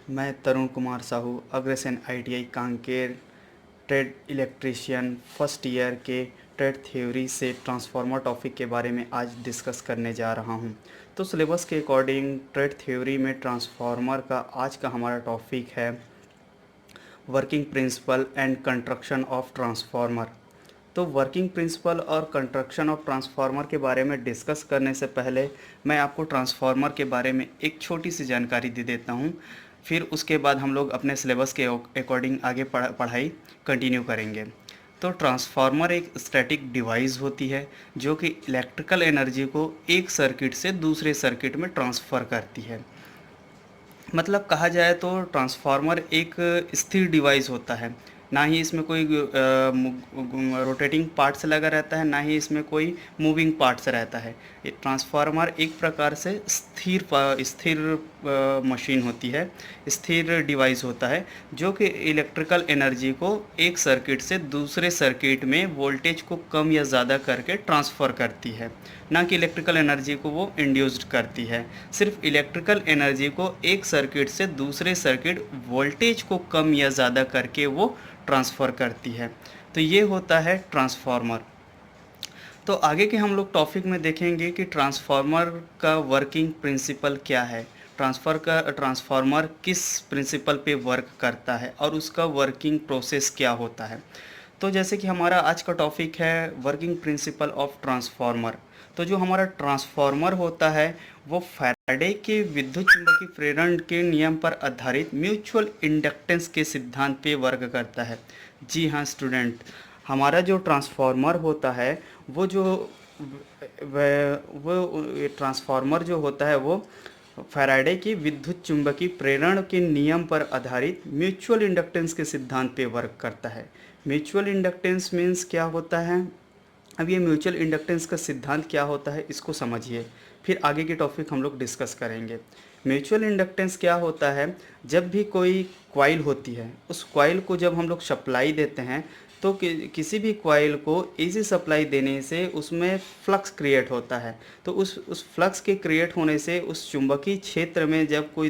मैं Tarun Kumar Sahu Agrasen ITI Kanker trade electrician first year के trade theory से ट्रांसफार्मर टॉपिक के बारे में आज डिस्कस करने जा रहा हूं। तो सिलेबस के अकॉर्डिंग ट्रेड थ्योरी में ट्रांसफार्मर का आज का हमारा टॉपिक है working principle and construction of transformer. तो वर्किंग प्रिंसिपल और कंस्ट्रक्शन ऑफ ट्रांसफार्मर के बारे में डिस्कस करने से पहले मैं आपको ट्रांसफार्मर के बारे में एक छोटी सी जानकारी दे देता हूं। फिर उसके बाद हम लोग अपने सिलेबस के अकॉर्डिंग आगे पढ़ाई कंटिन्यू करेंगे। तो ट्रांसफार्मर एक स्टैटिक डिवाइस होती है जो कि इलेक्ट्रिकल एनर्जी को एक सर्किट से दूसरे सर्किट में ट्रांसफ़र करती है। मतलब कहा जाए तो ट्रांसफार्मर एक स्थिर डिवाइस होता है, ना ही इसमें कोई रोटेटिंग पार्ट्स लगा रहता है, ना ही इसमें कोई मूविंग पार्ट्स रहता है। ये ट्रांसफार्मर एक प्रकार से स्थिर मशीन होती है, स्थिर डिवाइस होता है जो कि इलेक्ट्रिकल एनर्जी को एक सर्किट से दूसरे सर्किट में वोल्टेज को कम या ज़्यादा करके ट्रांसफ़र करती है, ना कि इलेक्ट्रिकल एनर्जी को वो इंड्यूस्ड करती है। सिर्फ इलेक्ट्रिकल एनर्जी को एक सर्किट से दूसरे सर्किट वोल्टेज को कम या ज़्यादा करके वो ट्रांसफ़र करती है। तो ये होता है ट्रांसफार्मर। तो आगे के हम लोग टॉपिक में देखेंगे कि ट्रांसफार्मर का वर्किंग प्रिंसिपल क्या है, ट्रांसफार्मर किस प्रिंसिपल पे वर्क करता है और उसका वर्किंग प्रोसेस क्या होता है। तो जैसे कि हमारा आज का टॉपिक है वर्किंग प्रिंसिपल ऑफ ट्रांसफार्मर। तो जो हमारा ट्रांसफार्मर होता है वो फैराडे के विद्युत चुंबकीय प्रेरण के नियम पर आधारित म्यूचुअल इंडक्टेंस के सिद्धांत पे वर्क करता है। जी हाँ स्टूडेंट, हमारा जो ट्रांसफार्मर होता है वो ट्रांसफार्मर जो होता है वो फैराडे की विद्युत चुंबकीय प्रेरण के नियम पर आधारित म्यूचुअल इंडक्टेंस के सिद्धांत पे वर्क करता है। म्यूचुअल इंडक्टेंस मीन्स क्या होता है? अब ये म्यूचुअल इंडक्टेंस का सिद्धांत क्या होता है इसको समझिए, फिर आगे के टॉपिक हम लोग डिस्कस करेंगे। म्यूचुअल इंडक्टेंस क्या होता है? जब भी कोई कॉइल होती है, उस कॉइल को जब हम लोग सप्लाई देते हैं तो किसी भी कॉइल को एसी सप्लाई देने से उसमें फ्लक्स क्रिएट होता है। तो उस फ्लक्स के क्रिएट होने से उस चुंबकीय क्षेत्र में जब कोई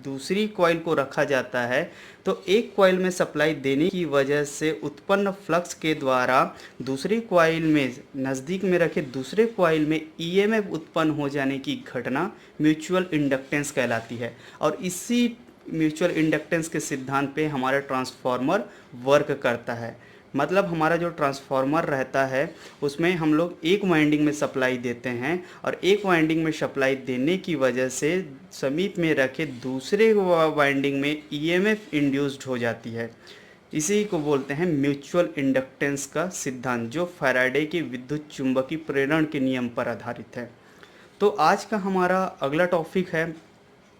दूसरी कॉइल को रखा जाता है तो एक कॉइल में सप्लाई देने की वजह से उत्पन्न फ्लक्स के द्वारा दूसरी कॉइल में नज़दीक में रखे दूसरे कॉइल में ईएमएफ उत्पन्न हो जाने की घटना म्यूचुअल इंडक्टेंस कहलाती है। और इसी म्यूचुअल इंडक्टेंस के सिद्धांत पे हमारा ट्रांसफार्मर वर्क करता है। मतलब हमारा जो ट्रांसफार्मर रहता है उसमें हम लोग एक वाइंडिंग में सप्लाई देते हैं और एक वाइंडिंग में सप्लाई देने की वजह से समीप में रखे दूसरे वाइंडिंग में ईएमएफ इंड्यूस्ड हो जाती है। इसी को बोलते हैं म्यूचुअल इंडक्टेंस का सिद्धांत, जो फैराडे की विद्युत चुंबकीय प्रेरण के नियम पर आधारित है। तो आज का हमारा अगला टॉपिक है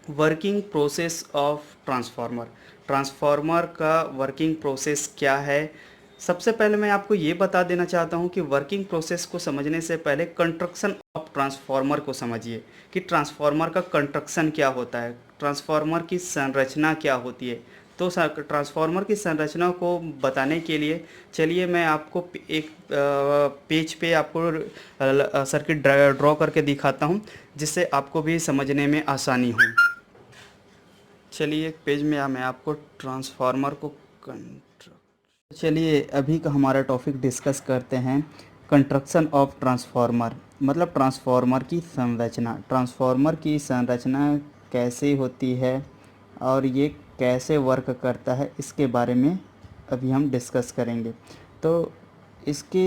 working process of transformer. Transformer का वर्किंग प्रोसेस क्या है? सबसे पहले मैं आपको ये बता देना चाहता हूँ कि वर्किंग प्रोसेस को समझने से पहले कंस्ट्रक्शन ऑफ ट्रांसफार्मर को समझिए कि ट्रांसफार्मर का कंस्ट्रक्शन क्या होता है, ट्रांसफार्मर की संरचना क्या होती है। तो ट्रांसफार्मर की संरचना को बताने के लिए चलिए मैं आपको एक पेज पे आपको सर्किट ड्रॉ करके दिखाता हूँ जिससे आपको भी समझने में आसानी हो। चलिए एक पेज में मैं आपको ट्रांसफार्मर को चलिए अभी का हमारा टॉपिक डिस्कस करते हैं कंस्ट्रक्शन ऑफ ट्रांसफार्मर। मतलब ट्रांसफार्मर की संरचना, ट्रांसफार्मर की संरचना कैसे होती है और ये कैसे वर्क करता है इसके बारे में अभी हम डिस्कस करेंगे। तो इसके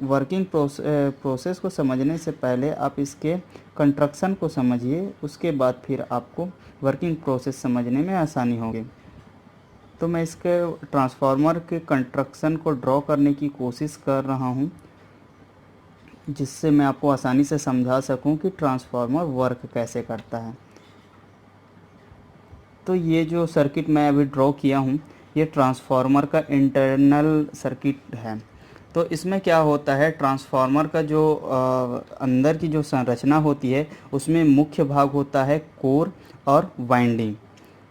वर्किंग प्रोसेस को समझने से पहले आप इसके कंस्ट्रक्शन को समझिए, उसके बाद फिर आपको वर्किंग प्रोसेस समझने में आसानी होगी। तो मैं इसके ट्रांसफार्मर के कंस्ट्रक्शन को ड्रॉ करने की कोशिश कर रहा हूँ जिससे मैं आपको आसानी से समझा सकूँ कि ट्रांसफार्मर वर्क कैसे करता है। तो ये जो सर्किट मैं अभी ड्रॉ किया हूँ ये ट्रांसफार्मर का इंटरनल सर्किट है। तो इसमें क्या होता है, ट्रांसफार्मर का जो अंदर की जो संरचना होती है उसमें मुख्य भाग होता है कोर और वाइंडिंग।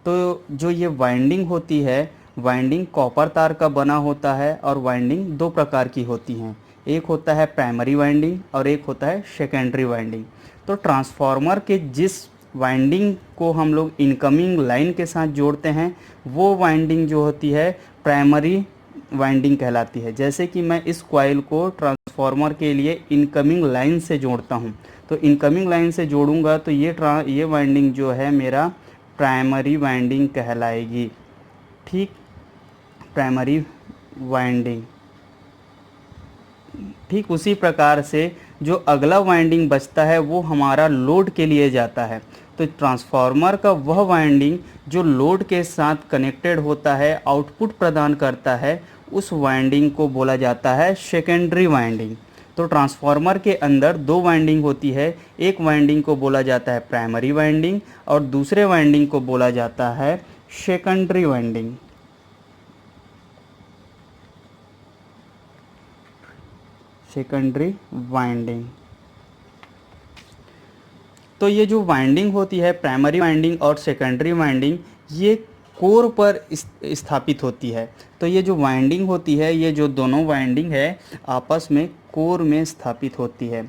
तो जो ये वाइंडिंग होती है, वाइंडिंग कॉपर तार का बना होता है और वाइंडिंग दो प्रकार की होती हैं, एक होता है प्राइमरी वाइंडिंग और एक होता है सेकेंडरी वाइंडिंग। तो ट्रांसफार्मर के जिस वाइंडिंग को हम लोग इनकमिंग लाइन के साथ जोड़ते हैं, वो वाइंडिंग जो होती है प्राइमरी वाइंडिंग कहलाती है। जैसे कि मैं इस कॉइल को ट्रांसफार्मर के लिए इनकमिंग लाइन से जोड़ता हूँ, तो इनकमिंग लाइन से जोड़ूंगा तो ये वाइंडिंग जो है मेरा प्राइमरी वाइंडिंग कहलाएगी। ठीक, प्राइमरी वाइंडिंग। ठीक उसी प्रकार से जो अगला वाइंडिंग बचता है वो हमारा लोड के लिए जाता है। तो ट्रांसफार्मर का वह वाइंडिंग जो लोड के साथ कनेक्टेड होता है, आउटपुट प्रदान करता है, उस वाइंडिंग को बोला जाता है सेकेंडरी वाइंडिंग। तो ट्रांसफार्मर के अंदर दो वाइंडिंग होती है, एक वाइंडिंग को बोला जाता है प्राइमरी वाइंडिंग और दूसरे वाइंडिंग को बोला जाता है सेकेंडरी वाइंडिंग। Secondary winding. तो ये जो वाइंडिंग होती है प्राइमरी वाइंडिंग और सेकेंडरी वाइंडिंग, ये कोर पर स्थापित होती है। तो ये जो वाइंडिंग होती है, ये जो दोनों वाइंडिंग है आपस में कोर में स्थापित होती है।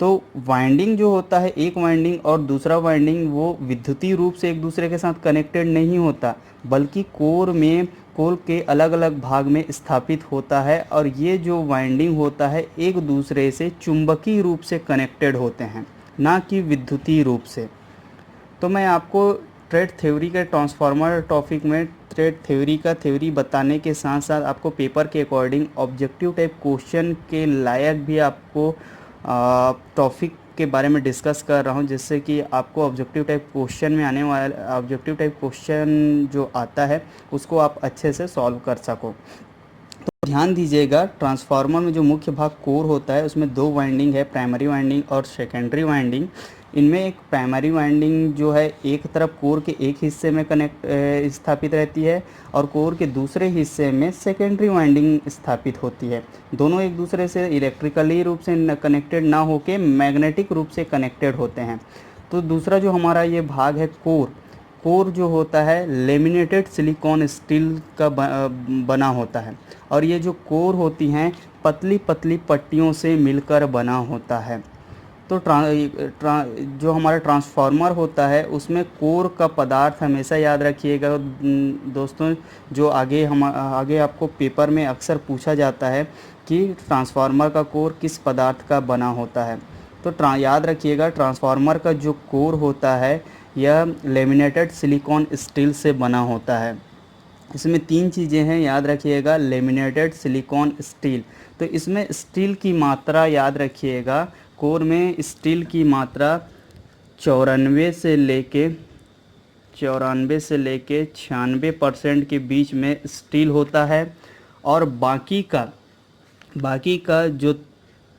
तो वाइंडिंग जो होता है, एक वाइंडिंग और दूसरा वाइंडिंग, वो विद्युतीय रूप से एक दूसरे के साथ कनेक्टेड नहीं होता, बल्कि कोर के अलग अलग भाग में स्थापित होता है। और ये जो वाइंडिंग होता है एक दूसरे से चुंबकीय रूप से कनेक्टेड होते हैं, ना कि विद्युतीय रूप से। तो मैं आपको ट्रेड थ्योरी के ट्रांसफार्मर टॉपिक में ट्रेड थ्योरी का थ्योरी बताने के साथ साथ आपको पेपर के अकॉर्डिंग ऑब्जेक्टिव टाइप क्वेश्चन के लायक भी आपको टॉपिक के बारे में डिस्कस कर रहा हूं, जिससे कि आपको ऑब्जेक्टिव टाइप क्वेश्चन में आने वाला ऑब्जेक्टिव टाइप क्वेश्चन जो आता है उसको आप अच्छे से सॉल्व कर सको। तो ध्यान दीजिएगा, ट्रांसफार्मर में जो मुख्य भाग कोर होता है उसमें दो वाइंडिंग है, प्राइमरी वाइंडिंग और सेकेंडरी वाइंडिंग। इनमें एक प्राइमरी वाइंडिंग जो है एक तरफ कोर के एक हिस्से में स्थापित रहती है और कोर के दूसरे हिस्से में सेकेंडरी वाइंडिंग स्थापित होती है। दोनों एक दूसरे से इलेक्ट्रिकली रूप से कनेक्टेड ना होके मैग्नेटिक रूप से कनेक्टेड होते हैं। तो दूसरा जो हमारा ये भाग है कोर जो होता है लेमिनेटेड सिलिकॉन स्टील का बना होता है और ये जो कोर होती हैं पतली पतली पट्टियों से मिलकर बना होता है। तो जो हमारा ट्रांसफार्मर होता है उसमें कोर का पदार्थ हमेशा याद रखिएगा दोस्तों, जो आगे आपको पेपर में अक्सर पूछा जाता है कि ट्रांसफार्मर का कोर किस पदार्थ का बना होता है। तो याद रखिएगा, ट्रांसफार्मर का जो कोर होता है यह लेमिनेटेड सिलिकॉन स्टील से बना होता है। इसमें तीन चीज़ें हैं, याद रखिएगा, लेमिनेटेड सिलिकॉन स्टील। तो इसमें स्टील की मात्रा याद रखिएगा, कोर में स्टील की मात्रा 94 से लेके 96% के बीच में स्टील होता है और बाकी का जो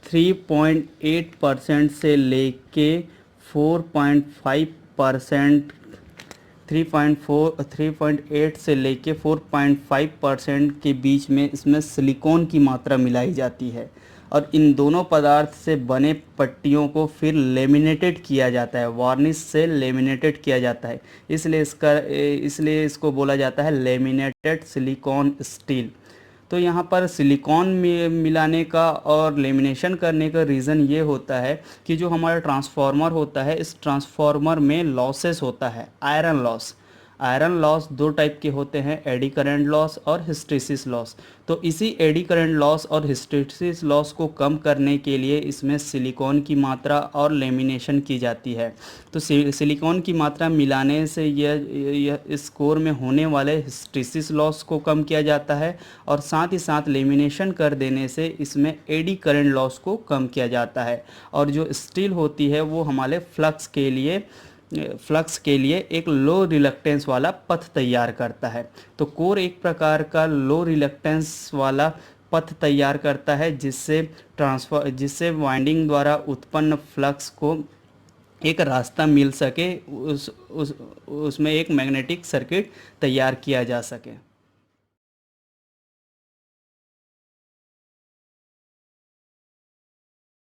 3.8% से लेके 4.5%, 3.8 से लेके 4.5% के बीच में इसमें सिलिकॉन की मात्रा मिलाई जाती है और इन दोनों पदार्थ से बने पट्टियों को फिर लेमिनेटेड किया जाता है, वार्निश से लेमिनेटेड किया जाता है। इसलिए इसको बोला जाता है लेमिनेटेड सिलिकॉन स्टील। तो यहाँ पर सिलिकॉन में मिलाने का और लेमिनेशन करने का रीज़न ये होता है कि जो हमारा ट्रांसफार्मर होता है, इस ट्रांसफार्मर में लॉसेस होता है, आयरन लॉस दो टाइप के होते हैं, एडी करंट लॉस और हिस्टैरिसीस लॉस। तो इसी एडी करंट लॉस और हिस्टैरिसीस लॉस को कम करने के लिए इसमें सिलिकॉन की मात्रा और लेमिनेशन की जाती है। तो सिलिकॉन की मात्रा मिलाने से यह इस कोर में होने वाले हिस्टैरिसीस लॉस को कम किया जाता है और साथ ही साथ लेमिनेशन कर देने से इसमें एडी करंट लॉस को कम किया जाता है। और जो स्टील होती है वो हमारे फ्लक्स के लिए एक लो रिलक्टेंस वाला पथ तैयार करता है। तो कोर एक प्रकार का लो रिलक्टेंस वाला पथ तैयार करता है जिससे वाइंडिंग द्वारा उत्पन्न फ्लक्स को एक रास्ता मिल सके, उसमें एक मैग्नेटिक सर्किट तैयार किया जा सके।